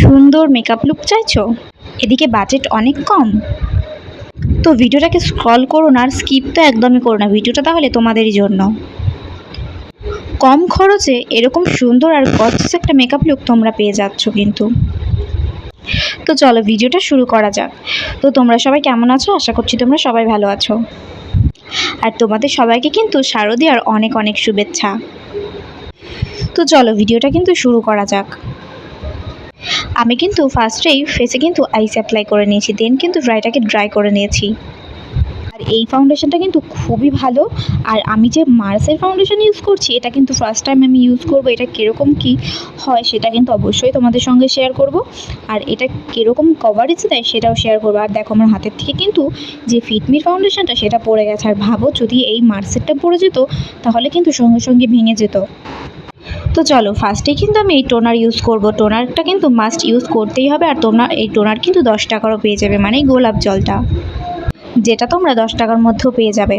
সুন্দর makeup look চাইছো, এদিকে বাজেট অনেক কম, তো ভিডিওটাকে স্ক্রল করো না আর স্কিপ তো একদমই করো না, ভিডিওটা তাহলে তোমাদেরই জন্য। কম খরচে এরকম সুন্দর আর গর্জিয়াস একটা মেকআপ লুক তোমরা পেয়ে যাচ্ছ কিন্তু। তো চলো ভিডিওটা শুরু করা যাক। তো তোমরা সবাই কেমন আছো? আশা করছি তোমরা সবাই ভালো আছো। আর তোমাদের সবাইকে কিন্তু শারদীয়ার অনেক অনেক শুভেচ্ছা। তো চলো ভিডিওটা কিন্তু শুরু করা যাক। আমি কিন্তু ফার্স্টেই ফেসে কিন্তু আইস অ্যাপ্লাই করে নিয়েছি, দেন কিন্তু ড্রাইটাকে ড্রাই করে নিয়েছি। আর এই ফাউন্ডেশনটা কিন্তু খুবই ভালো। আর আমি যে মার্সের ফাউন্ডেশন ইউজ করছি, এটা কিন্তু ফার্স্ট টাইম আমি ইউজ করব। এটা কীরকম কী হয় সেটা কিন্তু অবশ্যই তোমাদের সঙ্গে শেয়ার করব। আর এটা কীরকম কভারেজ দেয় সেটাও শেয়ার করবো। আর দেখো আমার হাতের থেকে কিন্তু যে ফিটমির ফাউন্ডেশনটা সেটা পড়ে গেছে। আর ভাবো যদি এই মার্সেরটা পড়ে যেত তাহলে কিন্তু সঙ্গে সঙ্গে ভেঙে যেত। তো চলো ফার্স্টেই কিন্তু আমি এই টোনার ইউজ করব। টোনারটা কিন্তু মাস্ট ইউজ করতেই হবে। আর তোমরা এই টোনার কিন্তু 10 টাকারও পেয়ে যাবে, মানে গোলাপ জলটা, যেটা তোমরা 10 টাকার মধ্যেও পেয়ে যাবে।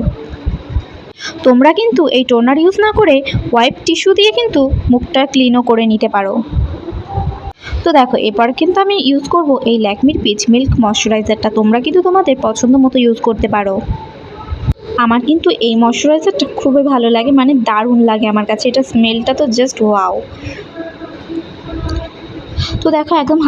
তোমরা কিন্তু এই টোনার ইউজ না করে ওয়াইপ টিস্যু দিয়ে কিন্তু মুখটা ক্লিনও করে নিতে পারো। তো দেখো এবার কিন্তু আমি ইউজ করব এই ল্যাকমির পিচ মিল্ক ময়শ্চারাইজারটা। তোমরা কিন্তু তোমাদের পছন্দ মতো ইউজ করতে পারো। আমার কিন্তু এই ময়শ্চারাইজারটা খুবই ভালো লাগে, মানে দারুণ লাগে আমার কাছে। এটা স্মেলটা তো জাস্ট ওয়াও। তো দেখো একদম